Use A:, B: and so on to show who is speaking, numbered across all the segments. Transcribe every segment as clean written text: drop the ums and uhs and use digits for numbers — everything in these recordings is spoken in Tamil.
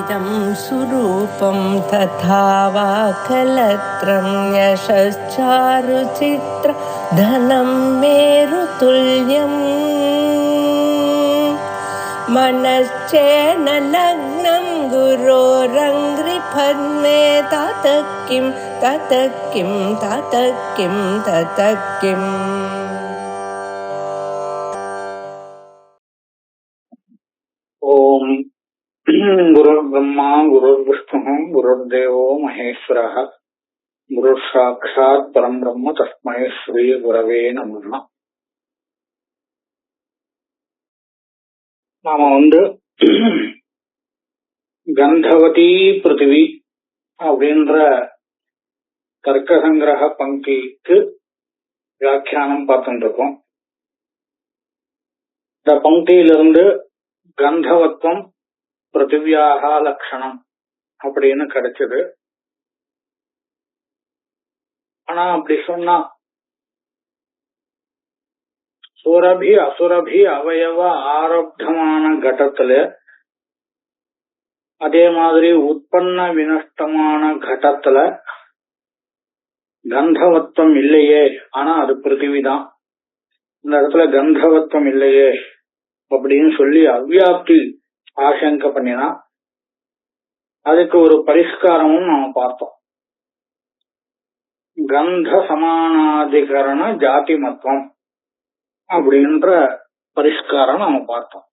A: इदं सुरूपं तथा वा कलत्रं यशश्चारुचित्र धनं मेरुतुल्यम् मनश्चेन लग्नं गुरोरङ्घ्रिपद्मे ततः किं ततः किं ततः किं ततः किम्।
B: ओम गुरुर्ब्रह्मा गुरुर्विष्णुः गुरुर्देवो महेश्वरः गुरुसाक्षात् परं ब्रह्म तस्मै श्री गुरवे नमः. நாம கந்தவதி பிருத்திவி அப்படின்ற தர்க்க சங்கிரக பங்கிக்கு வியாக்கியானம் பார்த்துட்டு இருக்கோம். இந்த பங்கியிலிருந்து கந்தவத்வம் பிருத்திவியாக லட்சணம் அப்படின்னு கிடைச்சது. ஆனா அப்படி சொன்னா சுரபி அசுரபி அவயவ ஆரப்தமான கட்டத்துல அதே மாதிரி உற்பன்ன வினஷ்டமான கட்டத்துல கந்தவத்வம் இல்லையே, ஆனா அது பிருத்திவிதான், இந்த இடத்துல கந்தவத்வம் இல்லையே அப்படின்னு சொல்லி அவ்வியாப்தி ஆசங்க பண்ணினா அதுக்கு ஒரு பரிஷ்காரமும் நாம பார்த்தோம். கந்த சமானாதிகரண ஜாதி மத்வம் அப்படின்ற பரிஷ்காரம் நாம பார்த்தோம்.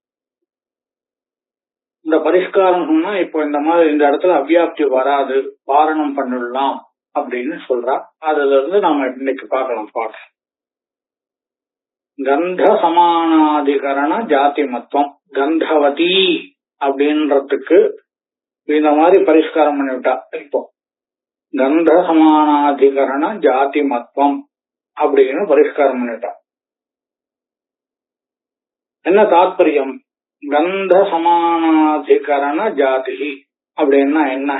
B: இந்த பரிஷ்காரம் சொன்னா இப்போ இந்த மாதிரி இந்த இடத்துல அவ்வியாப்தி வராது, பாரணம் பண்ணிடலாம் அப்படின்னு சொல்றா. அதுல இருந்து நாம இன்னைக்கு பார்க்கலாம் பாடம். கந்த சமானாதிகரண ஜாதி மத்வம் கந்தவதி அப்படின்றதுக்கு இந்த மாதிரி பரிஷ்காரம் பண்ணிவிட்டா. இப்போ கந்த சமானாதிகரண ஜாதி மத்வம் அப்படின்னு பரிஷ்காரம் பண்ணிவிட்டா. என்ன தாத்பரியம்? கந்த சமானாதிகரண ஜாதி அப்படின்னா என்ன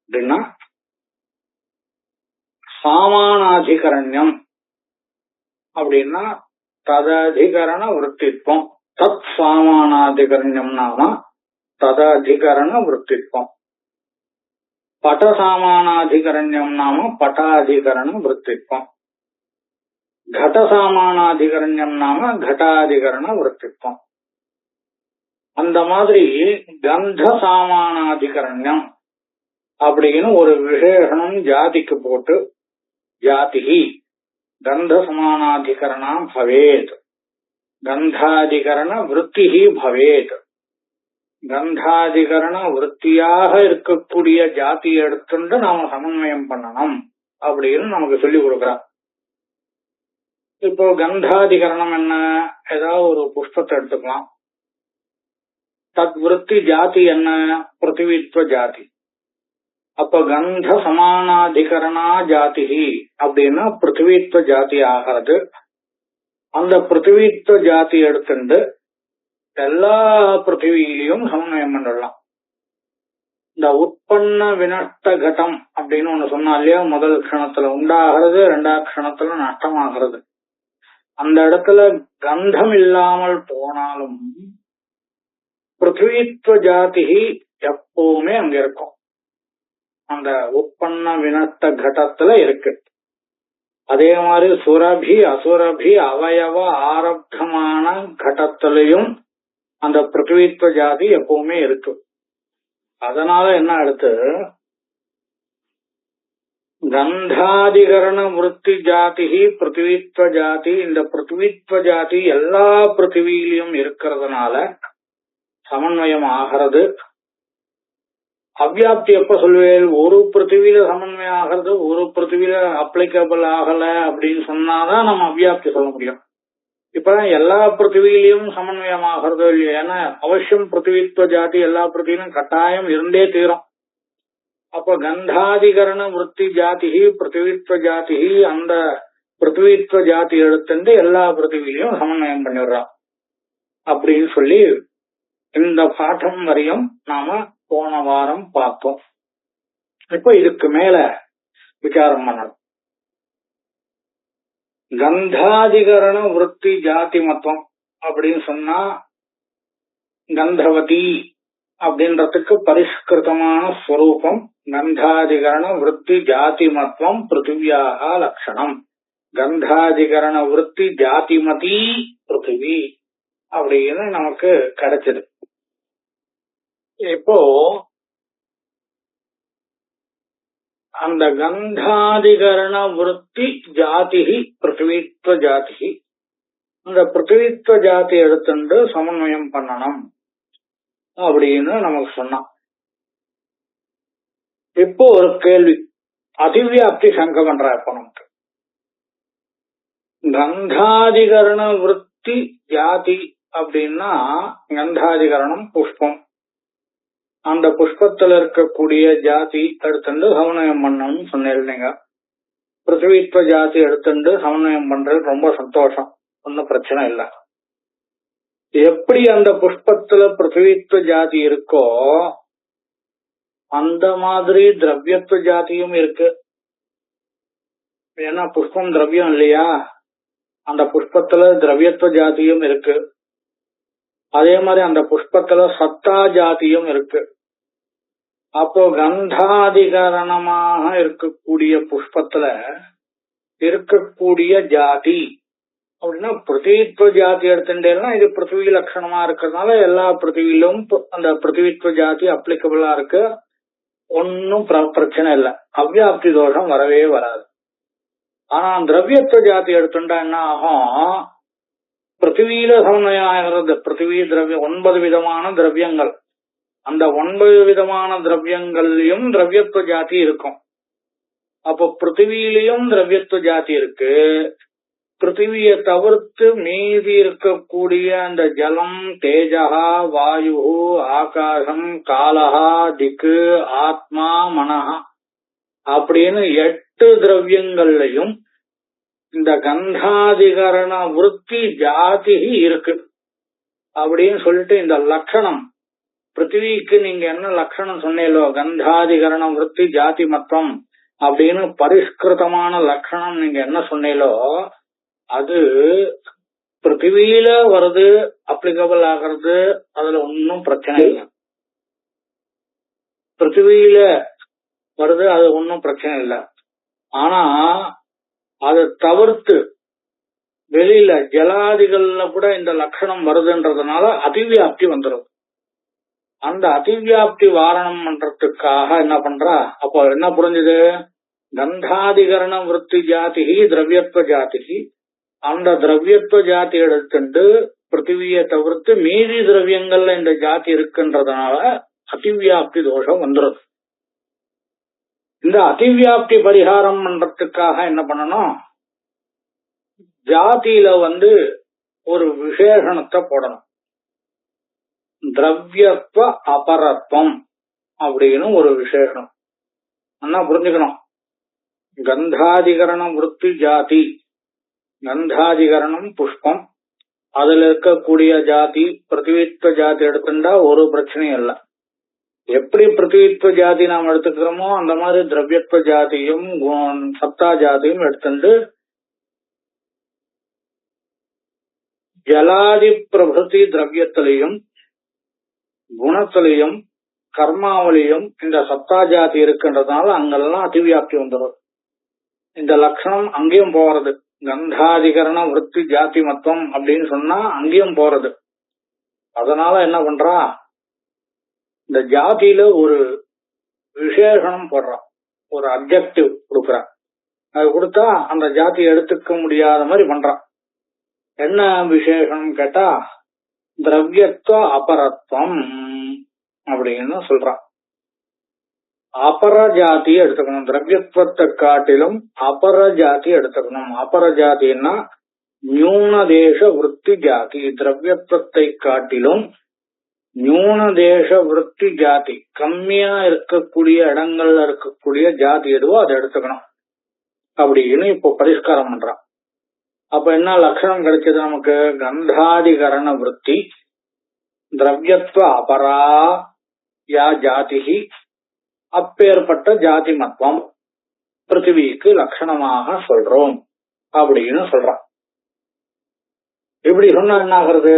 B: அப்படின்னா சாமானாதிகரண்யம் அப்படின்னா தததிகரண விருத்தித்வம். தத் சாமானாதிகரண்யம் நாம தததிகரண விருத்தித்வம். பட சாமானாதிகரண்யம் நாம பட்டாதிகரண விருத்தித்வம். கட சாமானாதிகரண்யம் நாம கட்டாதிகரண விருத்தித்வம். அந்த மாதிரி கந்த சாமானாதிகரண்யம் அப்படின்னு ஒரு விசேஷனம் ஜாதிக்கு போட்டு ஜாதிஹி கந்த சமானாதிகரணம் பவேத், கந்தாதிகரண விருத்திஹி பவேத். கந்தாதிகரண விருத்தியாக இருக்கக்கூடிய ஜாதியை எடுத்துட்டு நாம சமன்வயம் பண்ணணும் அப்படின்னு நமக்கு சொல்லி கொடுக்கிறார். இப்போ கந்தாதிகரணம் என்ன? ஏதாவது ஒரு புஷ்பத்தை எடுத்துக்கலாம். தத் விருத்தி ஜாதி என்ன? பிருத்திவித்வ ஜாதி. அப்ப கந்த சமானாதிகரணா ஜாதி அப்படின்னா பிருத்திவித்வ ஜாதி ஆகிறது. அந்த பிருத்திவித்வ ஜாதி எடுத்துட்டு எல்லா பிருத்திவியிலையும் சமன்வயம் பண்ணிடலாம். இந்த உற்பன்ன வினஷ்ட கட்டம் அப்படின்னு ஒண்ணு சொன்னா இல்லையா, முதல் க்ஷணத்துல உண்டாகிறது, ரெண்டாவது க்ஷணத்துல நஷ்டமாகிறது. அந்த இடத்துல கந்தம் இல்லாமல் போனாலும் பிருத்திவித்வ ஜாதி எப்பவுமே அங்க இருக்கும். அந்த உற்பன்ன வினஷ்ட கட்டத்துல இருக்கு. அதே மாதிரி சுரபி அசுரபி அவயவ ஆரப்தமான கட்டத்திலையும் அந்த பிருத்திவித்வ ஜாதி எப்பவுமே இருக்கு. அதனால என்ன அடுத்து கந்தாதிகரண விருத்தி ஜாதி பிருத்திவித்வ ஜாதி. இந்த பிருத்திவித்வ ஜாதி எல்லா பிருத்திவியிலையும் இருக்கிறதுனால சமன்வயம் ஆகிறது. அவ்வியாப்தி எப்ப சொல்வேன்? ஒரு பிருத்திவியில சமன்வயம் ஆகிறது, ஒரு பிருத்திவியில அப்ளிகபிள் ஆகல அப்படின்னு சொன்னாதான் நம்ம அவ்வியாப்தி சொல்ல முடியும். இப்ப எல்லா பிருத்திவியிலையும் சமன்வயம் ஆகிறது இல்லையா? ஏன்னா அவசியம் பிருத்திவித்வ ஜாதி எல்லா பிருத்திவிலும் கட்டாயம் இருந்தே தீரும். அப்ப கந்தாதிகரண விருத்தி ஜாதி பிருத்திவித்வ ஜாதி, அந்த பிருத்திவித்வ ஜாதி எடுத்துட்டு எல்லா பிருத்திவிலையும் சமன்வயம் பண்ணிடுறான் அப்படின்னு சொல்லி இந்த பாடம் வரையும் நாம போன வாரம் பார்த்தோம். இப்ப இதுக்கு மேல விசாரம் பண்ணணும். கந்தாதிகரண விருத்தி ஜாதி மத்வம் அப்படின்னு சொன்னா கந்தவதி அப்படின்றதுக்கு பரிஷ்கிருதமான ஸ்வரூபம் கந்தாதிகரண விருத்தி ஜாதிமத்வம் பிருத்திவியாக லட்சணம். கந்தாதிகரண விருத்தி ஜாதிமதி பிருத்திவி அப்படின்னு நமக்கு கிடைச்சது. இப்போ அந்த கந்தாதிகரண விருத்தி ஜாதிகி பிருத்திவித்வ ஜாதிகி, அந்த பிருத்திவித்வ ஜாதி எடுத்துட்டு சமன்வயம் பண்ணணும் அப்படின்னு நமக்கு சொன்னான். இப்போ ஒரு கேள்வி, அதிவியாப்தி சங்க பண்ற இப்ப நமக்கு கந்தாதிகரண விருத்தி ஜாதி அப்படின்னா கந்தாதிகரணம் புஷ்பம், அந்த புஷ்பத்துல இருக்கக்கூடிய ஜாதி எடுத்துட்டு சமன்வயம் பண்ணணும்னு சொன்னீங்க. பிருத்திவித்வ ஜாதி எடுத்துட்டு சமன்வயம் பண்றது ரொம்ப சந்தோஷம், ஒன்னும் பிரச்சனை இல்லை. எப்படி அந்த புஷ்பத்துல பிருத்திவித்வ ஜாதி இருக்கோ அந்த மாதிரி திரவியத்துவ ஜாதியும் இருக்கு. ஏன்னா புஷ்பம் திரவியம் இல்லையா, அந்த புஷ்பத்துல திரவியத்துவ ஜாதியும் இருக்கு. அதே மாதிரி அந்த புஷ்பத்துல சத்தா ஜாதியும் இருக்கு. அப்போ கந்தாதிகரணமாக இருக்கக்கூடிய புஷ்பத்துல இருக்கக்கூடிய ஜாதி அப்படின்னா பிருத்திவித்வ ஜாதி எடுத்துட்டேன்னா இது பிருத்திவி லட்சணமா இருக்கிறதுனால எல்லா பிருத்திவிலும் அந்த பிருத்திவித்வ ஜாதி அப்ளிகபிளா இருக்கு, ஒன்னும் பிரச்சனை இல்லை, அவ்வியாப்தி தோஷம் வரவே வராது. ஆனா திரவியத்துவ ஜாதி எடுத்துட்டா என்ன ஆகும், பிருத்திவியில சமன்வயம் ஆகிறது. பிருத்திவி திரவியம் 9 விதமான திரவியங்கள், அந்த 9 விதமான திரவியங்கள்லயும் திரவியத்துவ ஜாதி இருக்கும். அப்போ பிருத்திவியிலையும் திரவியத்துவ ஜாதி இருக்கு. பிருத்திவியை தவிர்த்து மீதி இருக்கக்கூடிய அந்த ஜலம், தேஜகா, வாயு, ஆகாசம், காலஹா, திக்கு, ஆத்மா, மனஹா அப்படின்னு 8 திரவியங்கள்லயும் இந்த கந்தாதிகரண விருத்தி ஜாதி இருக்கு அப்படின்னு சொல்லிட்டு இந்த லட்சணம் பிருத்திவிக்கு நீங்க என்ன லட்சணம் சொன்னீங்களோ கந்தாதிகரண விருத்தி ஜாதி மத்வம் அப்படின்னு பரிஷ்கிருதமான லட்சணம் நீங்க என்ன சொன்னீங்களோ அது பிருத்திவியில வருது, அப்ளிகபிள் ஆகிறது, அதுல ஒன்னும் பிரச்சனை இல்லை. பிருத்திவியில வருது, அது ஒன்னும் பிரச்சனை இல்லை. ஆனா அதை தவிர்த்து வெளியில ஜலாதிகள்ல கூட இந்த லட்சணம் வருதுன்றதுனால அதிவியாப்தி வந்துடும். அந்த அதிவியாப்தி வாரணம் பண்றதுக்காக என்ன பண்றா, அப்போ என்ன புரிஞ்சுது, கந்தாதிகரண விருத்தி ஜாதிகி திரவியத்துவ ஜாதிகி, அந்த திரவியத்துவ ஜாதி எடுத்துட்டு பிருத்திவியை தவிர்த்து மீதி திரவியங்கள்ல இந்த ஜாதி இருக்குன்றதுனால அதிவியாப்தி தோஷம் வந்துடும். இந்த அதிவியாப்தி பரிகாரம் பண்றதுக்காக என்ன பண்ணணும், ஜாதியில ஒரு விசேஷணத்தை போடணும். திரவியத்துவ அபரத்வம் அப்படின்னு ஒரு விசேஷம் என்ன புரிஞ்சுக்கணும். கந்தாதிகரணம் விருத்தி ஜாதி, கந்தாதிகரணம் புஷ்பம், அதுல இருக்கக்கூடிய ஜாதி பிருத்திவித்வ ஜாதி எடுத்துட்டா ஒரு பிரச்சனையும் இல்லை. எப்படி பிருத்திவித்வ ஜாதி நாம் எடுத்துக்கிறோமோ அந்த மாதிரி திரவியத்துவ ஜாதியும் சத்தா ஜாதியும் எடுத்துட்டு ஜலாதி பிரபுதி திரவியத்திலையும் குணத்திலையும் கர்மாவிலையும் இந்த சத்தா ஜாதி இருக்குன்றதுனால அங்கெல்லாம் அதிவியாப்தி வந்துடும். இந்த லட்சணம் அங்கேயும் போறது, கந்தாதிகரண விருத்தி ஜாதி மத்வம் அப்படின்னு சொன்னா அங்கேயும் போறது. அதனால என்ன பண்றா, இந்த ஜாதியில ஒரு விசேஷனம் போடுறான், ஒரு அப்ஜெக்டிவ் கொடுக்குறான். அது கொடுத்தா அந்த ஜாதி எடுத்துக்க முடியாத மாதிரி பண்றான். என்ன விசேஷனம் கேட்டா திரவியத்துவ அபரத்வம் அப்படின்னு சொல்றான். அபர ஜாதியை எடுத்துக்கணும், திரவியத்துவத்தை காட்டிலும் அபர ஜாதி எடுத்துக்கணும். அபர ஜாதின்னா நியூன தேச விருத்தி ஜாதி, திரவியத்துவத்தை காட்டிலும் நியூன தேச விருத்தி ஜாதி, கம்மியா இருக்கக்கூடிய இடங்கள்ல இருக்கக்கூடிய ஜாதி எதுவோ அதை எடுத்துக்கணும் அப்படின்னு இப்போ பரிஷ்காரம் பண்றான். அப்ப என்ன லட்சணம் கிடைச்சது நமக்கு, கந்தாதிகரண விருத்தி திரவியத்துவ அபரா யா ஜாதிகி, அப்பேற்பட்ட ஜாதி மத்வம் பிருத்திவிக்கு லட்சணமாக சொல்றோம் அப்படின்னு சொல்றான். இப்படி சொன்னா என்ன ஆகிறது,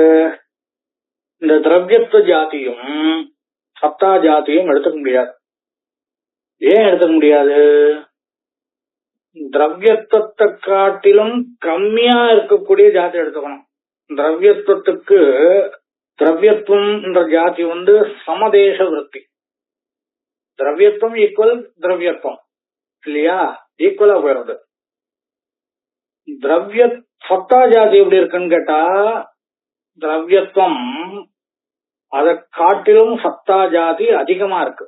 B: இந்த திரவியத்துவ ஜாதியும் சத்தா ஜாதியும் எடுத்துக்க முடியாது. ஏன் எடுத்துக்க முடியாது? திரவியத்துவத்தை காட்டிலும் கம்மியா இருக்கக்கூடிய ஜாதி எடுத்துக்கணும். திரவியத்துவத்துக்கு திரவியத்துவம் என்ற ஜாதி சமதேச விருத்தி. திரவியத்துவம் ஈக்குவல் திரவியத்துவம் இல்லையா, ஈக்குவலா போயிடுறது. திரவிய சத்தா ஜாதி எப்படி இருக்குன்னு கேட்டா, திரவியத்துவம் அதை காட்டிலும் சத்தா ஜாதி அதிகமா இருக்கு.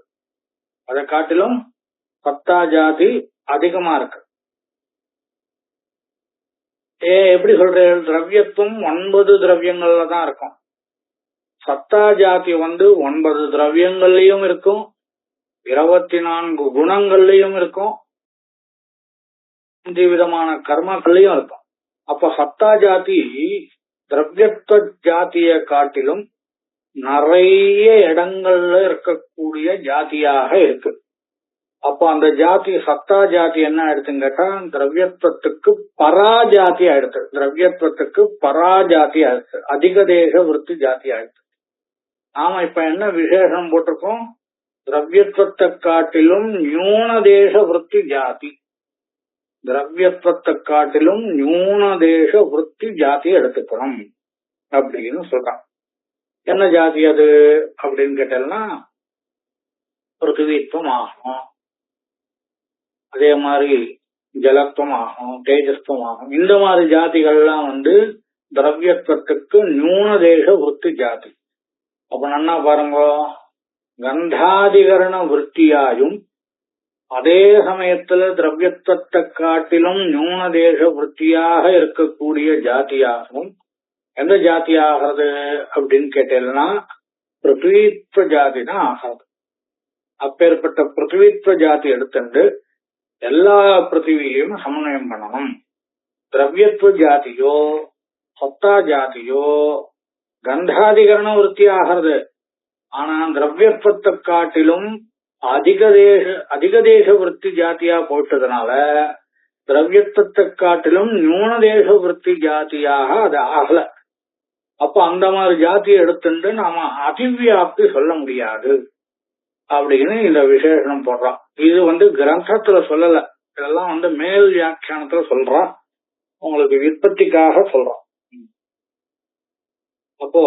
B: அதை காட்டிலும் சத்தா ஜாதி அதிகமா இருக்கு. எப்படி சொல்றேன்? திரவியத்துவம் 9 திரவியங்கள்ல தான் இருக்கும். சத்தா ஜாதி 9 திரவியங்கள்லயும் இருக்கும், 24 குணங்கள்லயும் இருக்கும், 5 விதமான கர்மங்கள்லயும் இருக்கும். அப்ப சத்தா ஜாதி திரவியத்துவ ஜாதிய காட்டிலும் நிறைய இடங்கள்ல இருக்கக்கூடிய ஜாதியாக இருக்கு. அப்ப அந்த ஜாதி சத்தா ஜாதி என்ன ஆயிடுச்சுன்னு கேட்டா, திரவியத்துவத்துக்கு பராஜாதி ஆயிடுச்சு. திரவியத்துவத்துக்கு பராஜாதி ஆயிடுச்சு, அதிக தேச விருத்தி ஜாதி ஆயிடுச்சு. நாம இப்ப என்ன விசேஷம் போட்டிருக்கோம்? திரவியத்துவத்தை காட்டிலும் நியூன தேச விருத்தி ஜாதி. திரவியத்துவத்தை காட்டிலும் நியூன தேச விருத்தி ஜாதி எடுத்துக்கணும் அப்படின்னு சொல்றான். என்ன ஜாதி அது அப்படின்னு கேட்டா, பிருத்திவித்துவம் ஆகும், அதே மாதிரி ஜலத்துவம் ஆகும், தேஜஸ்துவம் ஆகும். இந்த மாதிரி ஜாதிகள்லாம் திரவியத்துவத்துக்கு நியூன தேச விருத்தி ஜாதி. அப்ப நன்னா பாருங்க, கந்தாதிகரண விருத்தியாயும் அதே சமயத்துல திரவியத்துவத்தை காட்டிலும் நியூன தேச விருத்தியாக இருக்கக்கூடிய ஜாதியாகவும் எந்த ஜாதி ஆகிறது அப்படின்னு கேட்டீங்கன்னா, பிருத்திவித்துவ ஜாதி தான் ஆகிறது. அப்பேற்பட்ட பிருத்திவித்துவ ஜாதி எடுத்துட்டு எல்லா பிருத்திவியையும் சமன்வயம் பண்ணணும். திரவியத்துவ ஜாதியோ சத்தா ஜாதியோ கந்தாதிகரண விருத்தி ஆகிறது. ஆனா திரவியத்துவத்தை காட்டிலும் அதிக தேச விருத்தி ஜாதியா போயிட்டதுனால திரவியத்துவத்தை காட்டிலும் நியூன தேச விருத்தி ஜாதியாக அது ஆகல. அப்ப அந்த மாதிரி ஜாதியை எடுத்துட்டு நாம அதிவியாப்தி சொல்ல முடியாது அப்படின்னு இந்த விசேஷனம் போடுறான். இது கிரந்தத்துல சொல்லல, இதெல்லாம் மேல் வியாக்கியானத்துல சொல்றான், உங்களுக்கு விற்பத்திக்காக சொல்றான். அப்போ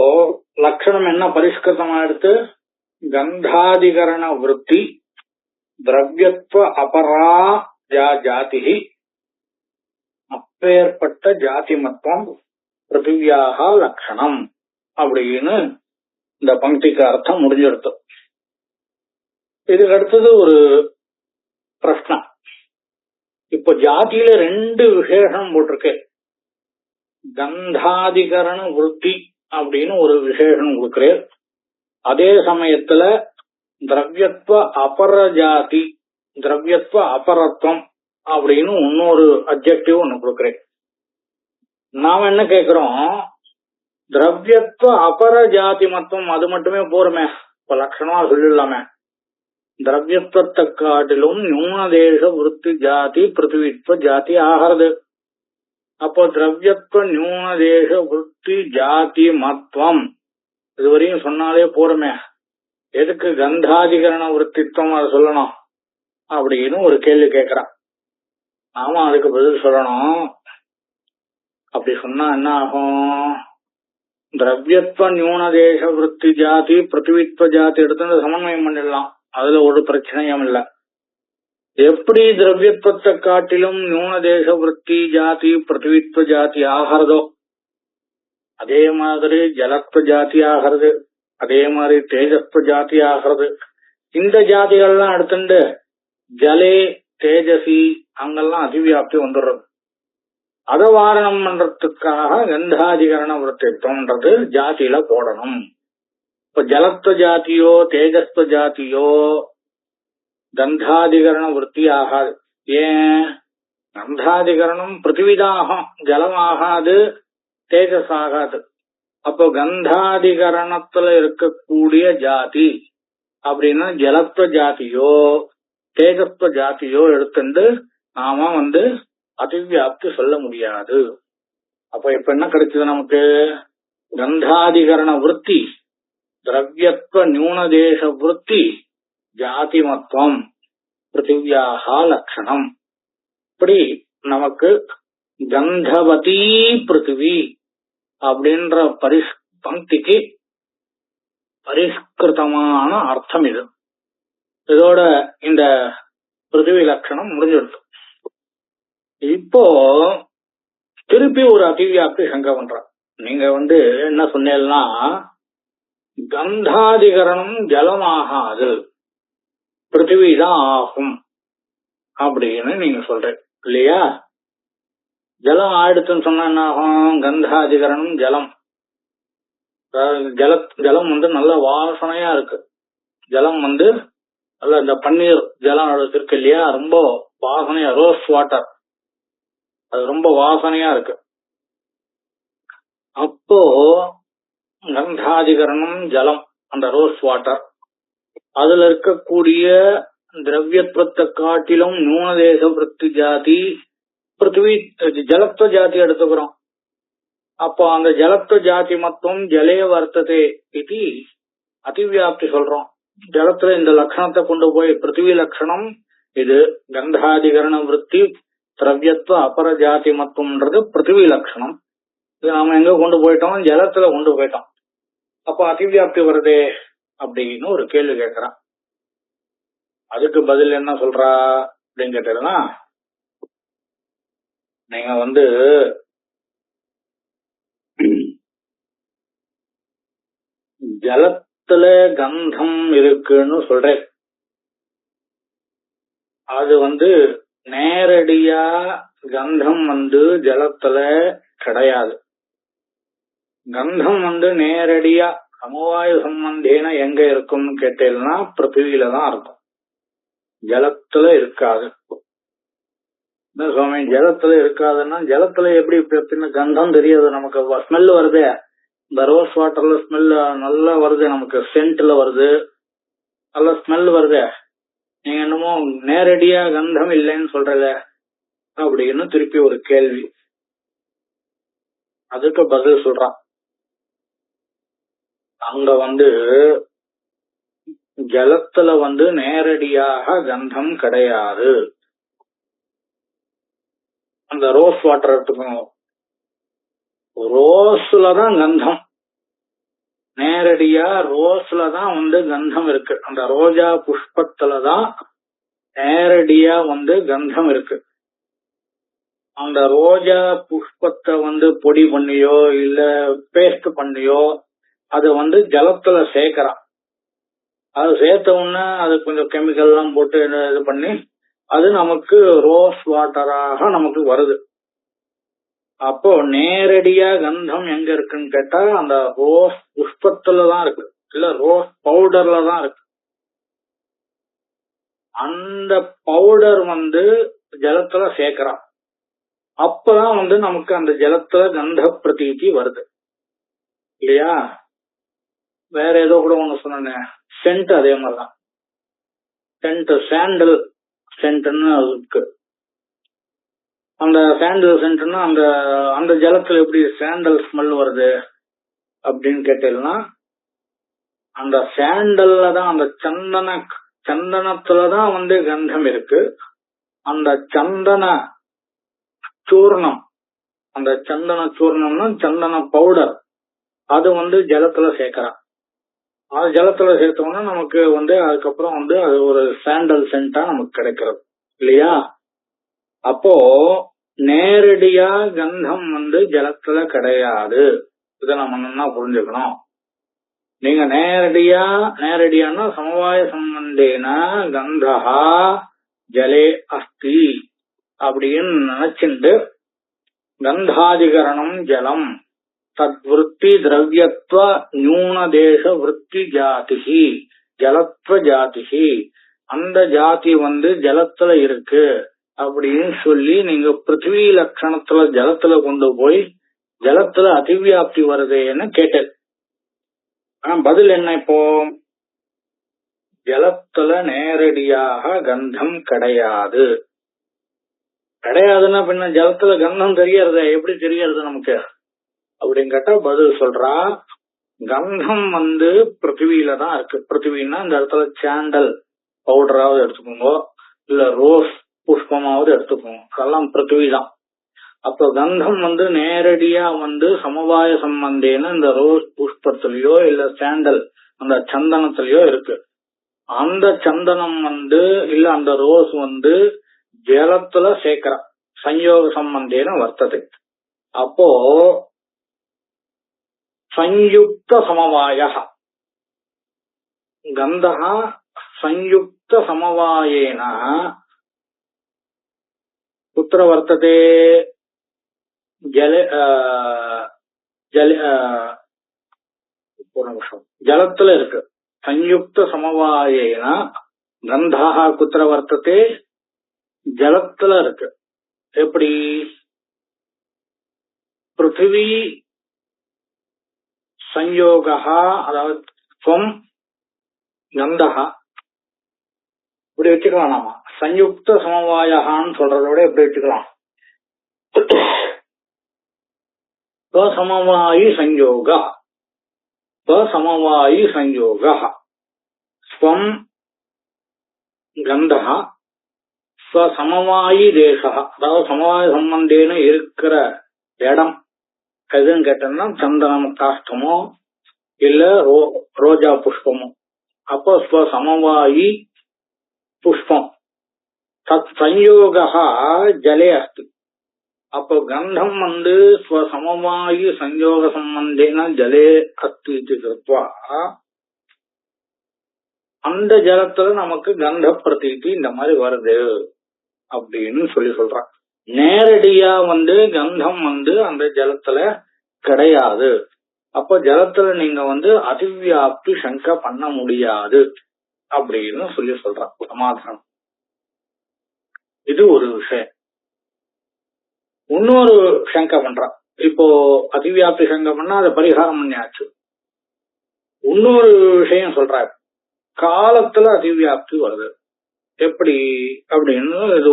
B: லட்சணம் என்ன பரிஷ்கிருதமா எடுத்து, கந்தாதிகரண விருத்தி திரவியத்துவ அபரா ஜாதி, அப்பேற்பட்ட ஜாதி மத்துவம் பிருத்திவியாக லட்சணம் அப்படின்னு இந்த பங்கிக்கு அர்த்தம் முடிஞ்செடுத்து. இதுக்கு அடுத்தது ஒரு பிரச்சனை. இப்ப ஜாதியில 2 விசேஷம் போட்டிருக்கு. கந்தாதிகரண விருத்தி அப்படின்னு ஒரு விசேஷம் கொடுக்கிறேன், அதே சமயத்துல திரவியத்துவ அபர ஜாதி, திரவியத்துவ அபரத்துவம் அப்படின்னு இன்னொரு அப்ஜெக்டிவ் ஒண்ணு கொடுக்கிறேன். நாம என்ன கேக்குறோம்? திரவியத்துவ அபர ஜாதி மத்துவம் அது மட்டுமே போருமே, இப்ப லட்சணமா சொல்லிடலாமே. திரவியத்துவத்தை காட்டிலும் நியூன தேச விருத்தி ஜாதி பிருத்திவித்துவ ஜாதி ஆகிறது. அப்போ திரவியத்துவ நியூன தேச விருத்தி ஜாதி மத்துவம் இதுவரையும் சொன்னாலே போருமே, எதுக்கு கந்தாதிகரண விருத்தித்துவம் அதை சொல்லணும் அப்படின்னு ஒரு கேள்வி கேட்கிறான். ஆமா, அதுக்கு பதில் சொல்லணும். அப்படி சொன்னா என்ன ஆகும்? திரவியத்துவ நியூன தேச விருத்தி ஜாதி பிருத்திவித்துவ ஜாதி எடுத்து சமன்வயம் பண்ணிடலாம், அதுல ஒரு பிரச்சனையும் இல்ல. எப்படி திரவியத்துவத்தை காட்டிலும் நியூன தேச விருத்தி ஜாதி பிருத்திவித்துவ ஜாதி ஆகிறதோ அதே மாதிரி ஜலத்துவ ஜாதி ஆகிறது, அதே மாதிரி தேஜஸ்துவ ஜாதி ஆகிறது. இந்த ஜாதிகள்லாம் எடுத்துட்டு ஜலே தேஜசி அங்கெல்லாம் அதிவியாப்தி வந்துடுறது. அதை வாரணம் பண்றதுக்காக கந்தாதிகரண விருத்தித்துவம்ன்றது ஜாதியில போடணும். இப்ப ஜலத்துவ ஜாதியோ தேஜஸ்துவ ஜாதியோ கந்தாதிகரண விருத்தி ஆகாது. ஏன்? கந்தாதிகரணம் பிருத்திவிதாகும், ஜலம் ஆகாது, தேஜஸ் ஆகாது. அப்போ கந்தாதிகரணத்துல இருக்கக்கூடிய ஜாதி அப்படின்னா ஜலத்துவ ஜாதியோ தேஜஸ்துவ ஜாதியோ எடுத்துட்டு நாம அதிவியாப்தி சொல்ல முடியாது. அப்ப இப்ப என்ன கிடைச்சது நமக்கு? கந்தாதிகரண விருத்தி திரவியத்துவ நியூனதேச விருத்தி ஜாதிமத்துவம் பிருத்திவியாக லட்சணம். இப்படி நமக்கு கந்தவதி பிருத்திவி அப்படின்ற பங்கிக்கு பரிஷ்கிருதமான அர்த்தம் இது. இதோட இந்த பிருத்திவி லட்சணம் முடிஞ்சிடுது. இப்போ திருப்பி ஒரு அதிவியாப்தி சங்க பண்ற. நீங்க என்ன சொன்னீங்கன்னா கந்தாதிகரணம் ஜலமாகாது, பிருத்திவிதான் ஆகும் அப்படின்னு நீங்க சொல்றீங்க இல்லையா? ஜலம் ஆயிடுத்துன்னு சொன்னா என்ன ஆகும்? கந்தாதிகரணம் ஜலம். ஜலம் நல்ல வாசனையா இருக்கு. ஜலம் நல்ல இந்த பன்னீர் ஜலம் இருக்கு இல்லையா, ரொம்ப வாசனையா, ரோஸ் வாட்டர், அது ரொம்ப வாசனையா இருக்கு. அப்போ கந்தாதிகரணம் ஜலம், அந்த ரோஸ் வாட்டர், அதுல இருக்கக்கூடிய திரவியத்துவத்தை காட்டிலும் நூனதேச விருத்தி ஜாதி பிருத்திவி ஜலத்துவ ஜாதி எடுத்துக்கிறோம். அப்போ அந்த ஜலத்துவ ஜாதி மொத்தம் ஜலே வர்த்ததே இது அதிவியாப்தி சொல்றோம். ஜலத்துல இந்த லட்சணத்தை கொண்டு போய் பிருத்திவி லட்சணம் இது, கந்தாதிகரண விருத்தி திரவியத்துவ அபர ஜாதி மத்துவம்ன்றது பிருத்திவி லட்சணம். இது நாம எங்க கொண்டு போயிட்டோம்? ஜலத்துல கொண்டு போயிட்டோம். அப்ப அதிவியாப்தி வருதே அப்படின்னு ஒரு கேள்வி கேட்கிறான். அதுக்கு பதில் என்ன சொல்றா அப்படின்னு கேட்டீங்கன்னா, நீங்க ஜலத்துல கந்தம் இருக்குன்னு சொல்றேன். அது நேரடியா கந்தம் ஜலத்துல கிடையாது. கந்தம் நேரடியா சமவாய சம்பந்தேன எங்க இருக்கும்னு கேட்டீங்கன்னா பிருத்திவியில தான் இருக்கும், ஜலத்துல இருக்காது. சுவாமி ஜலத்துல இருக்காதுன்னா ஜலத்துல எப்படி கந்தம் தெரியாது நமக்கு? ஸ்மெல் வருதே, இந்த ரோஸ் வாட்டர்ல ஸ்மெல் நல்லா வருது, நமக்கு சென்ட்ல வருது, நல்ல ஸ்மெல் வருது. நீங்க என்னமோ நேரடியா கந்தம் இல்லைன்னு சொல்றல அப்படின்னு திருப்பி ஒரு கேள்வி. அதுக்கு பதில் சொல்றான். அங்க ஜலத்துல நேரடியாக கந்தம் கிடையாது. அந்த ரோஸ் வாட்டர் எடுத்துக்கணும், ரோஸ்ல தான் கந்தம், நேரடியா ரோஸ்ல தான் கந்தம் இருக்கு. அந்த ரோஜா புஷ்பத்துலதான் நேரடியா கந்தம் இருக்கு. அந்த ரோஜா புஷ்பத்தை பொடி பண்ணியோ இல்ல பேஸ்ட் பண்ணியோ அது ஜலத்துல சேர்க்கிறான். அது சேர்த்த உடனே அது கொஞ்சம் கெமிக்கல் எல்லாம் போட்டு இது பண்ணி அது நமக்கு ரோஸ் வாட்டராக நமக்கு வருது. அப்போ நேரடியா கந்தம் எங்க இருக்குன்னு கேட்டா அந்த ரோஸ் புஷ்பத்துலதான் இருக்கு, இல்ல ரோஸ் பவுடர்ல தான் இருக்கு. அந்த பவுடர் ஜலத்துல சேர்க்கிறான். அப்பதான் நமக்கு அந்த ஜலத்துல கந்த பிரதீதி வருது இல்லையா? வேற ஏதோ கூட ஒண்ணு சொன்னேன், சென்ட், அதே மாதிரிதான் சென்ட், சாண்டல் சென்ட்னு இருக்கு. அந்த சாண்டல் சென்ட்னா அந்த ஜலத்துல எப்படி சாண்டல் ஸ்மெல் வருது அப்படின்னு கேட்டீங்கன்னா, அந்த சாண்டல்ல தான், அந்த சந்தனத்துலதான் கந்தம் இருக்கு. அந்த சந்தன சூர்ணம், அந்த சந்தன சூர்ணம்னா சந்தன பவுடர், அது ஜலத்துல சேர்க்கிறான். அது ஜலத்துல சேர்த்தோம்னா நமக்கு அதுக்கப்புறம் அது ஒரு சாண்டல் சென்டா நமக்கு கிடைக்கிறது இல்லையா? அப்போ நேரடியா கந்தம் ஜலத்துல கிடையாது. இதை நம்ம நல்லா புரிஞ்சுக்கணும். நீங்க நேரடியான சமவாய சம்பந்தேன கந்தஹா ஜலே அஸ்தி அப்படின்னு நினைச்சுட்டு கந்தாதிகரணம் ஜலம் தத்விருத்தி திரவியத்துவ நியூனதேச விருத்தி ஜாதிஹி ஜலத்துவ ஜாதிஹி, அந்த ஜாதி ஜலத்துல இருக்கு அப்படின்னு சொல்லி நீங்க பிருத்திவி லட்சணத்துல ஜலத்துல கொண்டு போய் ஜலத்துல அதிவியாப்தி வருதேன்னு கேட்டது. ஆனா பதில் என்ன? இப்போ ஜலத்துல நேரடியாக கந்தம் கிடையாது. கிடையாதுன்னா பின்ன ஜலத்துல கந்தம் தெரியறது எப்படி தெரியறது நமக்கு அப்படின்னு கேட்டா பதில் சொல்றா, கந்தம் பிருத்திவியில தான் இருக்கு. பிருத்திவின்னா இந்த இடத்துல சாண்டல் பவுடராவது எடுத்துக்கோங்க, இல்ல ரோஸ் புஷ்பமாவது எடுத்துக்கோங்க, அதெல்லாம் பிருத்திவி தான். அப்ப கந்தம் நேரடியா சமவாய சம்பந்தேன்னு இந்த ரோஸ் புஷ்பத்திலயோ இல்ல சாண்டல் அந்த சந்தனத்திலயோ இருக்கு. அந்த சந்தனம் இல்ல அந்த ரோஸ் ஜலத்துல சேர்க்கிற சம்யோக சம்பந்தேன வர்த்தது. அப்போ சயுக்த சமவாய கந்தः சயுக்த சமவாயேன குத்திர வர்த்ததே ஜலத்துல இருக்கு. சயுக்த சமவாயேன கந்தः குத்திர வர்த்ததே ஜலத்துல இருக்கு. எப்படி? பிருத்திவி சம்யோகா, அதாவது ஸ்வம் கந்தः இப்படி வச்சுக்கலாம். நாம சயுக்த சமவாயான்னு சொல்றதோட எப்படி வச்சுக்கலாம்? சமவாயி சம்யோக, சமவாயி சம்யோக ஸ்வம் கந்தः சமவாயி தேச, அதாவது சமவாய சம்பந்தேன இருக்கிற இடம் எதுன்னு கேட்டோம்னா சந்தனம் காஷ்டமோ இல்ல ரோஜா புஷ்பமோ. அப்போ சமவாயி புஷ்பம் தத் சம்யோக ஜலே அஸ்தி. அப்போ கந்தம் சமவாயி சம்யோக சம்பந்தேன ஜலே அஸ்தி கிருத்வா அந்த ஜலத்துல நமக்கு கந்த பிரதீதி இந்த மாதிரி வருது அப்படின்னு சொல்றான். நேரடியா கந்தம் அந்த ஜலத்துல கிடையாது. அப்ப ஜலத்துல நீங்க அதிவியாப்தி சங்கை பண்ண முடியாது அப்படின்னு சொல்றான் சமாதானம். இது ஒரு விஷயம். இன்னொரு சங்கை பண்றான். இப்போ அதிவியாப்தி சங்கை பண்ணா அதை பரிகாரம் பண்ணியாச்சு. இன்னொரு விஷயம் சொல்றாரு, காலத்துல அதிவியாப்தி வருது எப்படி அப்படின்னு. இது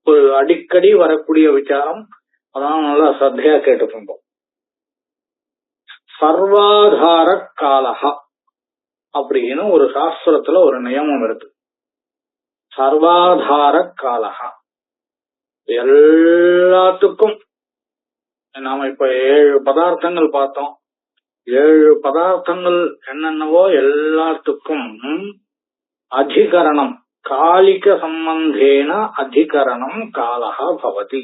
B: ஒரு அடிக்கடி வரக்கூடிய விசாரம். அதான் நல்லா சத்தையா கேட்டுக்கோங்க. சர்வாதார காலஹா அப்படின்னு ஒரு சாஸ்திரத்துல ஒரு நியமம் இருக்கு. சர்வாதார காலஹா எல்லாத்துக்கும். நாம இப்ப 7 பதார்த்தங்கள் பார்த்தோம். 7 பதார்த்தங்கள் என்னென்னவோ எல்லாத்துக்கும் அதிகரணம் காலிக சம்பந்தேன அதிகரணம் காலஹ பவதி.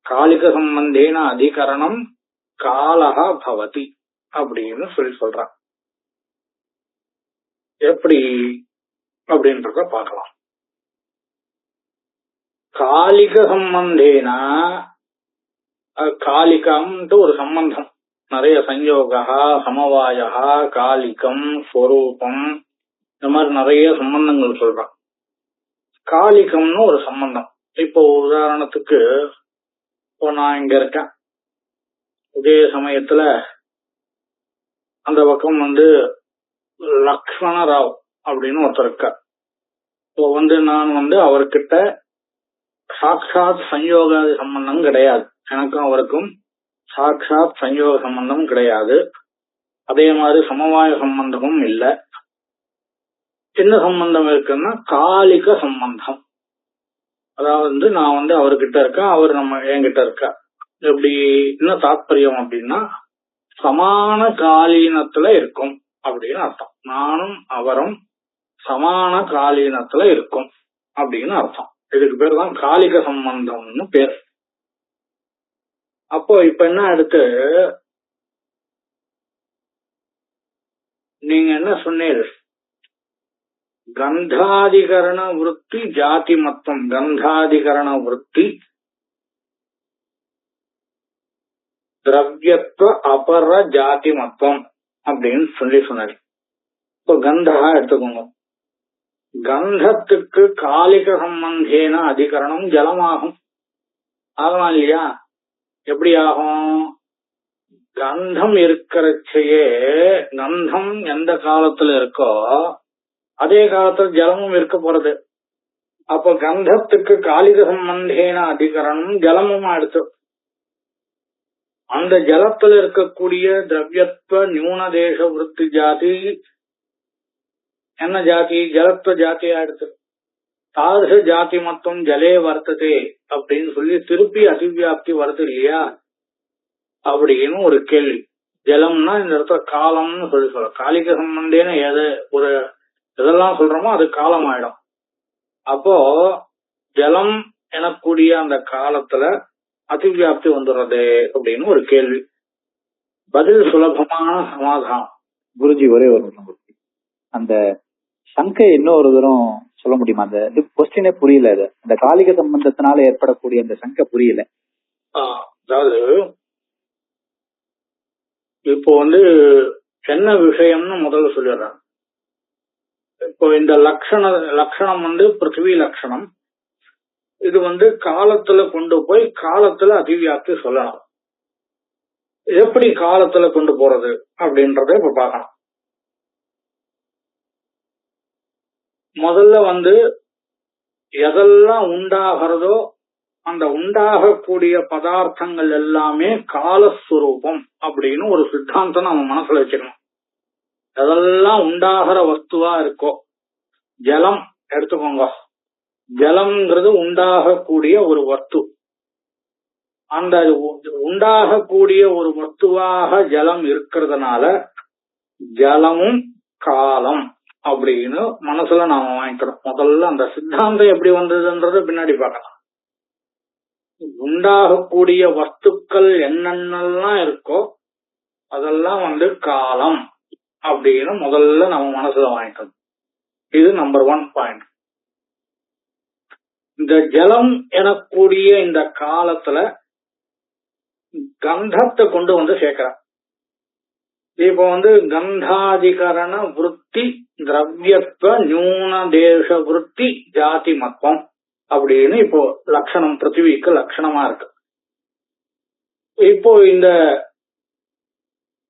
B: காலிக சம்பந்தேன அதிகரணம் காலஹ பவதி அப்படின்னு சொல்றான். எப்படி அப்படின்றத பார்க்கலாம். காலிக சம்பந்தேன, காலிகம்ட்டு ஒரு சம்பந்தம், நிறைய சம்யோகா சமவாயா காலிகம் ஸ்வரூபம் இந்த மாதிரி நிறைய சம்பந்தங்கள் சொல்றான். காலிகம்னு ஒரு சம்பந்தம். இப்போ உதாரணத்துக்கு, இப்போ நான் இங்க இருக்கேன், இதே சமயத்துல அந்த பக்கம் லக்ஷ்மண ராவ் அப்படின்னு ஒருத்தர் இருக்கார். இப்போ நான் அவர்கிட்ட சாட்சாத் சம்யோகாதி சம்பந்தம் கிடையாது. எனக்கும் அவருக்கும் சாட்சாத் சம்யோக சம்பந்தம் கிடையாது. அதே மாதிரி சமவாய சம்பந்தமும் இல்லை. என்ன சம்பந்தம் இருக்குன்னா காலிக சம்பந்தம். அதாவது நான் அவர்கிட்ட இருக்கேன், அவர் என்கிட்ட இருக்கா. எப்படி என்ன தாத்பரியம் அப்படின்னா, சமான காலீனத்துல இருக்கும் அப்படின்னு அர்த்தம். நானும் அவரும் சமான காலீனத்துல இருக்கும் அப்படின்னு அர்த்தம். இதுக்கு பேர் தான் காலிக சம்பந்தம்னு பேர். அப்போ இப்ப என்ன அடுத்து நீங்க என்ன சொன்னீங்க? கந்தாதிகரண விருத்தி ஜாதி மத்தம், கந்தாதிகரண விருத்தி திரவியத்துவ அபர ஜாதி மத்தம் அப்படின்னு சொன்னாரு. இப்போ கந்தா எடுத்துக்கோங்க. கந்தத்துக்கு காலிக சம்பந்தேன அதிகரணம் ஜலமாகும். ஆகலாம் இல்லையா? எப்படி ஆகும்? கந்தம் இருக்கிறச்சையே, கந்தம் எந்த காலத்துல இருக்கோ அதே காலத்துல ஜலமும் இருக்க போறது. அப்ப கந்தத்துக்கு காலிக சம்பந்தேன அதிகரணம் ஜலமும் அடுத்து. அந்த ஜலத்துல இருக்கக்கூடிய திரவியத்துவ நியூன தேச விருத்தி ஜாதி என்ன ஜாதி? ஜலத்துவ ஜாத்தியா எடுத்து தாரச ஜாதி மொத்தம் ஜலே வர்த்ததே அப்படின்னு சொல்லி திருப்பி அதிவியாப்தி வருது இல்லையா அப்படின்னு ஒரு கேள்வி. ஜலம்னா இந்த இடத்துல காலம்னு சொல்லி சொல்ற. காலிக சம்பந்தேன்னு ஒரு இதெல்லாம் சொல்றோமோ அது காலம் ஆயிடும். அப்போ ஜலம் எனக்கூடிய அந்த காலத்துல அதிவியாப்தி வந்துடுறது அப்படின்னு ஒரு கேள்வி. பதில் சுலபமான சமாதானம்.
C: குருஜி ஒரே ஒரு நிமிஷம். அந்த சங்கை இன்னொரு தூரம் சொல்ல முடியுமா? அந்த கொஸ்டினே புரியல. அது அந்த காலிக சம்பந்தத்தினால ஏற்படக்கூடிய அந்த சங்கை புரியல.
B: அதாவது இப்போ என்ன விஷயம்னு முதல்ல சொல்லிடுறேன். இப்போ இந்த லட்சணம் பிருத்திவி லட்சணம். இது காலத்துல கொண்டு போய் காலத்துல அதிவியாப்தி சொல்லலாம். எப்படி காலத்துல கொண்டு போறது அப்படின்றத இப்ப பார்க்கலாம். முதல்ல எதெல்லாம் உண்டாகிறதோ அந்த உண்டாகக்கூடிய பதார்த்தங்கள் எல்லாமே காலஸ்வரூபம் அப்படின்னு ஒரு சித்தாந்தம் நம்ம மனசுல வச்சுக்கணும். எதெல்லாம் உண்டாகிற வஸ்துவா இருக்கோ, ஜலம் எடுத்துக்கோங்க. ஜலம்ங்கிறது உண்டாகக்கூடிய ஒரு வஸ்து. அந்த உண்டாகக்கூடிய ஒரு வஸ்துவாக ஜலம் இருக்கிறதுனால ஜலமும் காலம் அப்படின்னு மனசுல நாம வாங்கிக்கிறோம். முதல்ல அந்த சித்தாந்தம் எப்படி வந்ததுன்றது பின்னாடி பார்க்கலாம். உண்டாகக்கூடிய வஸ்துக்கள் என்னென்னலாம் இருக்கோ அதெல்லாம் காலம் அப்படின்னு முதல்ல நம்ம மனசுல வாங்கிக்கணும். இது நம்பர் 1 பாயிண்ட். இந்த ஜலம் எனக்கூடிய இந்த காலத்துல கந்தத்தை கொண்டு சேர்க்கிறார். இப்போ கந்தாதிகரண விருத்தி திரவியத்துவ நியூன தேச விருத்தி ஜாதி மத்வம் அப்படின்னு இப்போ லட்சணம் பிருத்திவிக்கு லட்சணமா இருக்கு. இப்போ இந்த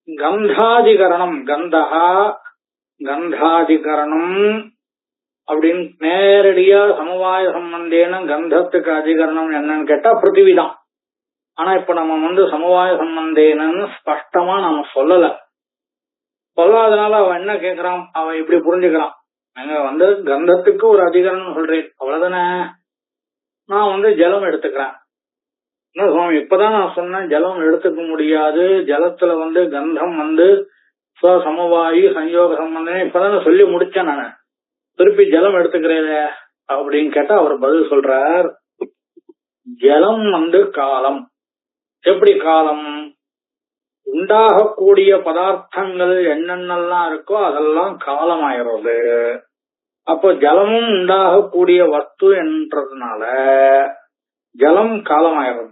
B: கந்தாதிகரணம் கந்தாதிகரணம் அப்படின்னு நேரடியா சமவாய சம்பந்தேன கந்தத்துக்கு அதிகரணம் என்னன்னு கேட்டா பிருத்திவிதான். ஆனா இப்ப நம்ம சமவாய சம்பந்தேனன்னு ஸ்பஷ்டமா நாம சொல்லாதனால அவன் என்ன கேக்குறான், அவன் இப்படி புரிஞ்சுக்கிறான். நீங்க கந்தத்துக்கு ஒரு அதிகரணம் சொல்றேன் அவ்வளவுதானே, நான் ஜலம் எடுத்துக்கிறேன். என்ன சுவாமி இப்பதான் நான் சொன்னேன் ஜலம் எடுத்துக்க முடியாது, ஜலத்துல கந்தம் சமவாயு சஞ்சோக சம்பந்தம் இப்பதானே சொல்லி முடிச்சேன் நானு, திருப்பி ஜலம் எடுத்துக்கிறேன் அப்படின்னு கேட்டா அவர் பதில் சொல்றார், ஜலம் காலம். எப்படி காலம்? உண்டாகக்கூடிய பதார்த்தங்கள் என்னென்னலாம் இருக்கோ அதெல்லாம் காலமாயிடுறது. அப்போ ஜலமும் உண்டாகக்கூடிய வஸ்து என்றதுனால ஜலம் காலமாயிடுறது.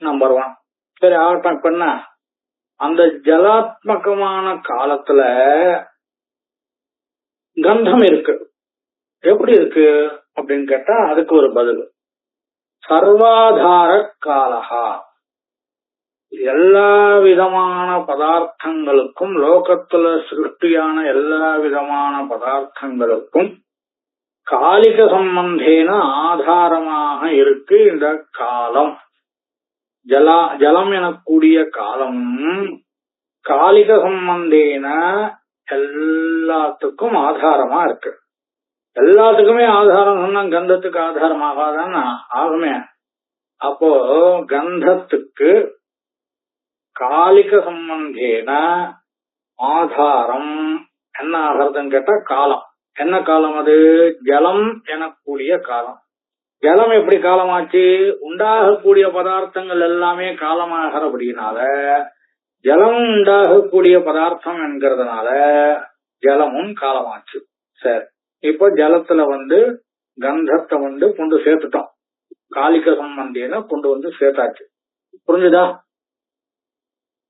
B: நம்பர் 1. சரி ஆகட்டும். இப்ப என்ன, அந்த ஜலாத்மகமான காலத்துல கந்தம் இருக்கு. எப்படி இருக்கு அப்படின்னு கேட்டா அதுக்கு ஒரு பதில், சர்வாதார காலஹா. எல்லா விதமான பதார்த்தங்களுக்கும், லோகத்துல சிருஷ்டியான எல்லா விதமான பதார்த்தங்களுக்கும் காலிக சம்பந்தேன ஆதாரமாக இருக்கு இந்த காலம். ஜலம் எனக்கூடிய காலம் காலிக சம்பந்தேன எல்லாத்துக்கும் ஆதாரமா இருக்கு. எல்லாத்துக்குமே ஆதாரம் சொன்னா கந்தத்துக்கு ஆதாரமாகாதான ஆகுமே. அப்போ கந்தத்துக்கு காலிக சம்பந்தேன ஆதாரம் என்ன ஆகிறதுன்னு கேட்டா காலம். என்ன காலம் அது? ஜலம் எனக்கூடிய காலம். ஜலம் எப்படி காலமாச்சு? உண்டாகக்கூடிய பதார்த்தங்கள் எல்லாமே காலமாகிறபடினால ஜலம் உண்டாகக்கூடிய பதார்த்தம் என்கிறதுனால ஜலமும் காலமாச்சு. சரி, இப்போ ஜலத்துல கந்தத்தை கொண்டு சேர்த்துட்டோம். காலிக சம்பந்தியன கொண்டு சேர்த்தாச்சு. புரிஞ்சுதா?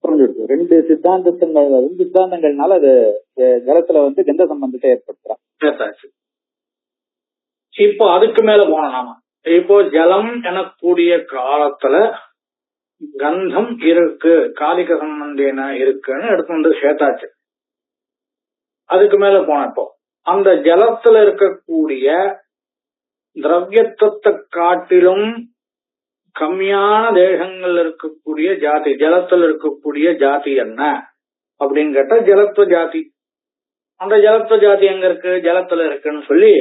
C: புரிஞ்சிருக்கு. 2 சித்தாந்தங்கள்னால அது ஜலத்துல கந்த சம்பந்தத்தை ஏற்படுத்துறான்.
B: சேர்த்தாச்சு. இப்போ அதுக்கு மேல போனோம் நாம. இப்போ ஜலம் எனக்கூடிய காலத்துல கந்தம் இருக்கு, காலிக சம்பந்தியன இருக்குன்னு எடுத்து சேர்த்தாச்சு. அதுக்கு மேல போனப்போ அந்த ஜலத்துல இருக்கக்கூடிய திரவியத்துவத்தை காட்டிலும் கம்மியான தேசங்கள்ல இருக்கக்கூடிய ஜாதி, ஜலத்துல இருக்கக்கூடிய ஜாதி என்ன அப்படின்னு கேட்டா ஜலத்துவ ஜாதி. அந்த ஜலத்துவ ஜாதி எங்க இருக்கு? ஜலத்துல இருக்குன்னு சொல்லி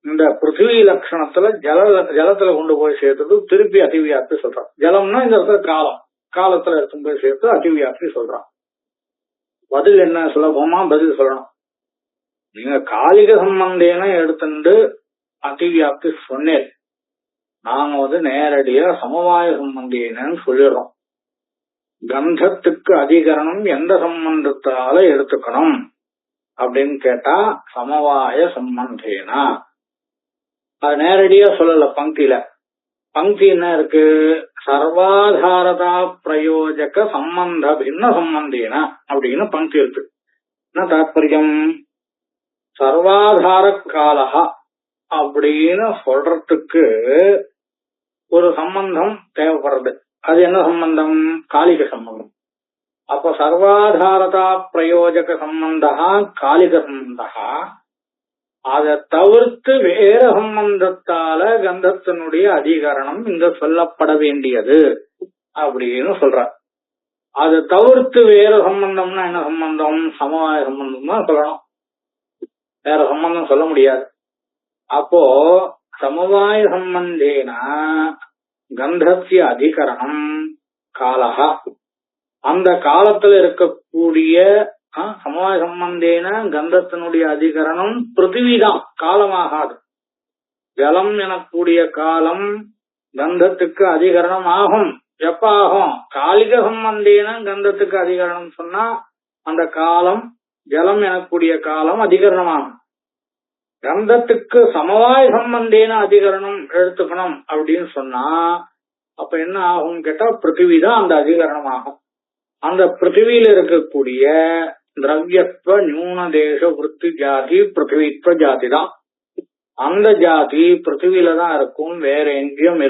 B: இந்த பிருத்திவி லட்சணத்துல ஜலத்துல கொண்டு போய் சேர்த்தது திருப்பி அதிவியாப்தி சொல்றான். ஜலம்னா இந்த இடத்துல காலத்துல இருக்கும் போய் சேர்த்து அதிவியாப்தி சொல்றான். பதில் என்ன? சுலபமா பதில் சொல்லணும். நீங்க காலிக சம்பந்தேன எடுத்துட்டு அதிவியாப்தி சொன்னேன். நாங்க நேரடியா சமவாய சம்பந்தேனன்னு சொல்லிடுறோம். கந்தத்துக்கு அதிகரணம் எந்த சம்பந்தத்தால எடுத்துக்கணும் அப்படின்னு கேட்டா சமவாய சம்பந்தேனா. அது நேரடியா சொல்லல பங்கில. பங்கி என்ன இருக்கு? சர்வாதாரதா பிரயோஜக சம்பந்த பின்ன சம்பந்தேனா அப்படின்னு பங்கி இருக்கு. என்ன தாத்பரியம்? சர்வாதார காலஹா அப்படின்னு சொல்றதுக்கு ஒரு சம்பந்தம் தேவைப்படுறது. அது என்ன சம்பந்தம்? காலிக சம்பந்தம். அப்ப சர்வாதாரதா பிரயோஜக சம்பந்தா காலிக சம்பந்தா. அதை தவிர்த்து வேற சம்பந்தத்தால கந்தத்தினுடைய அதிகரணம் இங்க சொல்லப்பட வேண்டியது அப்படின்னு சொல்ற. அதை தவிர்த்து வேற சம்பந்தம்னா என்ன சம்பந்தம்? சமவாய சம்பந்தம் தான் சொல்லணும். வேற சம்பந்தம் சொல்ல முடியாது. அப்போ சமவாய சம்பந்தேனா கந்தத்திய அதிகரணம் காலஹா. அந்த காலத்துல இருக்கக்கூடிய சமவாய சம்பந்தேன கந்தத்தினுடைய அதிகரணம் பிருத்திவிதான், காலமாகாது. ஜலம் எனக்கூடிய காலம் கந்தத்துக்கு அதிகரணம் ஆகும். எப்ப ஆகும்? காலிக சம்பந்தேன கந்தத்துக்கு அதிகரணம் சொன்னா அந்த காலம், ஜலம் எனக்கூடிய காலம் அதிகரணமாகும். கந்தத்துக்கு சமவாய சம்பந்தேன அதிகரணம் எடுத்துக்கணும் அப்படின்னு சொன்னா அப்ப என்ன ஆகும் கேட்டா பிருத்திவிதான் அந்த அதிகரணம் ஆகும். அந்த பிருத்திவியில இருக்கக்கூடிய திரவியத்துவ நியூனதேச விருத்தி ஜாதி பிருத்திவித்வ ஜாதி தான். அந்த ஜாதி பிருத்திவியில தான் இருக்கும், வேற எங்கேயும்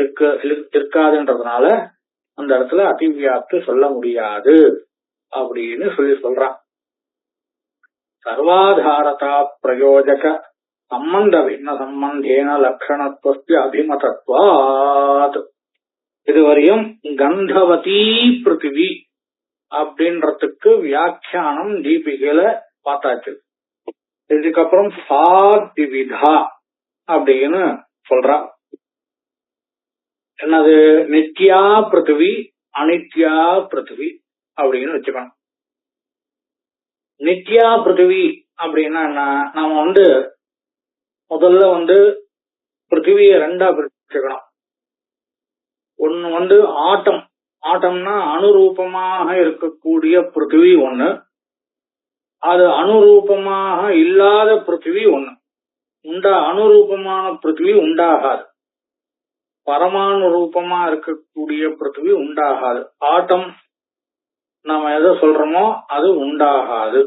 B: இருக்காதுன்றதுனால அந்த இடத்துல அதிவியாப்தி சொல்ல முடியாது அப்படின்னு சொல்றான். சர்வாதாரதா பிரயோஜக சம்பந்த பின்ன சம்பந்தேன லட்சணத்துவஸ்ய அபிமதத்வாத். இதுவரையும் கந்தவதி பிருத்திவி அப்படின்றதுக்கு வியாக்கியானம் தீபிகையில பார்த்தாச்சு. இதுக்கப்புறம் சாத்விதா அப்படின்னு சொல்றா. என்னது? நித்யா பிருத்திவி அனித்யா பிருத்திவி அப்படின்னு வச்சுக்கணும். நித்யா பிருத்திவி அப்படின்னா என்ன? நாம முதல்ல பிருத்திவியை ரெண்டா பிரிச்சுக்கணும். ஒன்னு ஆட்டம். ஆட்டம்னா அனுரூபமாக இருக்கக்கூடிய பிருத்திவி ஒண்ணு, அது அனுரூபமாக இல்லாத பிருத்திவி ஒண்ணு. அனுரூபமான பிருத்திவி உண்டாகாது, பரமாணு ரூபமா இருக்கக்கூடிய பிருத்திவி உண்டாகாது. ஆட்டம் நாம எதை சொல்றோமோ அது உண்டாகாது.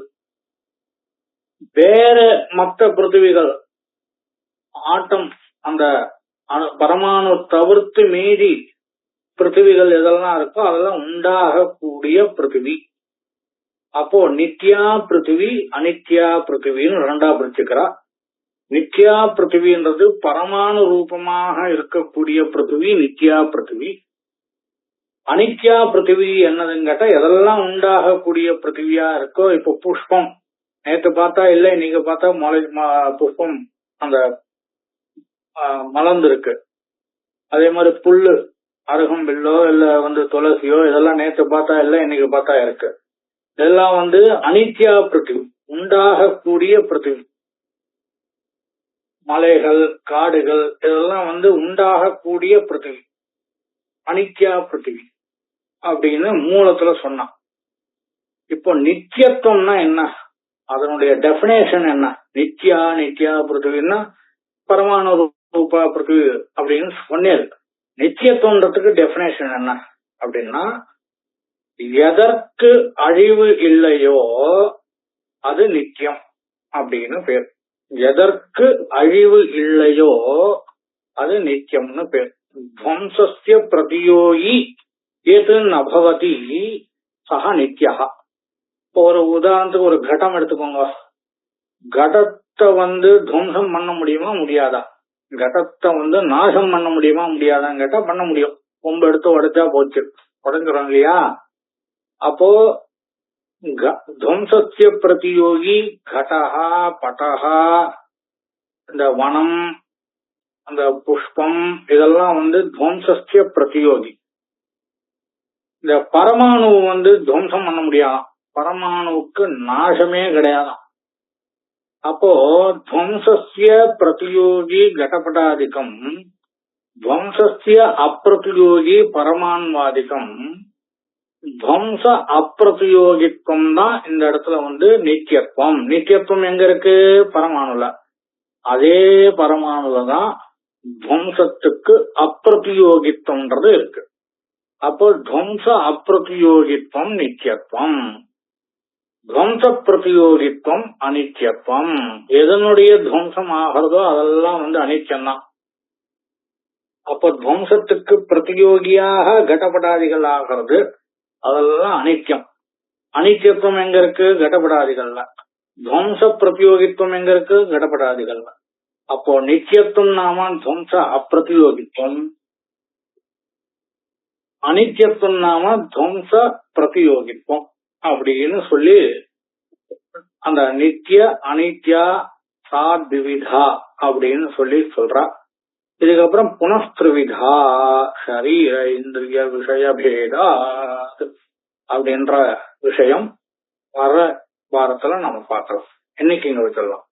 B: வேற மற்ற பிருத்திவிகள் ஆட்டம் அந்த பரமாணு தவிர்த்து மீதி பிருத்திவிகள் எதெல்லாம் இருக்கோ அதெல்லாம் உண்டாகக்கூடிய பிருத்திவி. அப்போ நித்யா பிருத்திவி அனித்யா பிருத்திவின்னு ரெண்டா பிரிச்சுக்கிறா. நித்யா பிருத்திவின்றது பரமாணு ரூபமாக இருக்கக்கூடிய பிருத்திவி, நித்யா பிருத்திவி. அனித்யா பிருத்திவி என்னதுன்னு கேட்டா எதெல்லாம் உண்டாகக்கூடிய பிருத்திவியா இருக்கோ. இப்போ புஷ்பம் நேற்று பார்த்தா இல்லை, நீங்க பார்த்தா புஷ்பம் அந்த மலர்ந்து இருக்கு. அதே மாதிரி புல்லு, அருகம்பில்லோ இல்ல துளசியோ இதெல்லாம் நேற்று பார்த்தா இல்லை, இன்னைக்கு பார்த்தா இருக்கு. இதெல்லாம் அனித்யா பிருத்திவி, உண்டாகக்கூடிய பிருத்திவி. மலைகள், காடுகள் இதெல்லாம் உண்டாகக்கூடிய பிருத்திவி, அனித்யா பிருத்திவி அப்படின்னு மூலத்துல சொன்னான். இப்போ நித்தியத்துவம்னா என்ன? அதனுடைய டெபினேஷன் என்ன? நித்யா பிருத்திவின்னா பரமாணு ரூபா பிருத்திவி அப்படின்னு சொன்னேன். நித்தியத்துவன்றதுக்கு டெபினேஷன் என்ன அப்படின்னா, எதற்கு அழிவு இல்லையோ அது நித்தியம் அப்படின்னு பேர். எதற்கு அழிவு இல்லையோ அது நித்தியம்னு பேர். துவம்சஸ்ய பிரதியோகி எது நபவதி சஹ நித்யா. ஒரு உதாரணத்துக்கு ஒரு கடம் எடுத்துக்கோங்க. கடத்தை துவம்சம் பண்ண முடியுமா முடியாதா? கடத்தை நாசம் பண்ண முடியுமா முடியாதான்னு கேட்டா பண்ண முடியும். கொம்பு எடுத்து உடைச்சா போச்சு, உடைஞ்சிரும் இல்லையா? அப்போ துவம்சஸ்ய பிரதியோகி கடஹா பட்டஹா, இந்த வனம், அந்த புஷ்பம், இதெல்லாம் துவம்சஸ்ய பிரதியோகி. இந்த பரமாணு துவம்சம் பண்ண முடியாதாம், பரமாணுவுக்கு நாசமே கிடையாதாம். அப்போ துவம்சஸ்ய பிரதியோகி கடபடாதிகம், துவம்சஸ்ய அப்பிரதியோகி பரமான்வாதிகம், துவம்ச அப்பிரதியோகித்வம் தான் இந்த இடத்துல நித்தியத்துவம். நித்தியத்துவம் எங்க இருக்கு? பரமாணுல. அதே பரமாணுல தான் துவம்சத்துக்கு அப்பிரதியோகித்வம்ன்றது இருக்கு. அப்போ துவம்ச அப்பிரதியோகித்வம் நித்தியத்துவம், துவம்ச பிரதியோகித்வம் அனித்தியத்துவம். எதனுடைய துவம்சம் ஆகிறதோ அதெல்லாம் அனித்தியம்தான். அப்போ துவம்சத்துக்கு பிரதியோகியாக கடபடாதிகள் ஆகிறது, அதெல்லாம் அனித்தியம். அனித்தியத்துவம் எங்க இருக்கு? கடபடாதிகள்ல. துவம்ச பிரதியோகித்துவம் எங்க இருக்கு? கடபடாதிகள்ல. அப்போ நித்தியத்துவம் நாம துவம்ச அப்பிரதியோகித்துவம், அனித்தியத்துவம் நாம துவம்ச பிரதியோகித்துவம் அப்படின்னு சொல்லி அந்த நித்திய அனித்யா சாத்விதா அப்படின்னு சொல்லி சொல்றா. இதுக்கப்புறம் புனஸ்திருவிதா ஷரீர இந்திரிய விஷய பேதா அப்படின்ற விஷயம் வர வாரத்துல நம்ம பார்க்கலாம். இன்னைக்கு இங்க வச்சிடலாம்.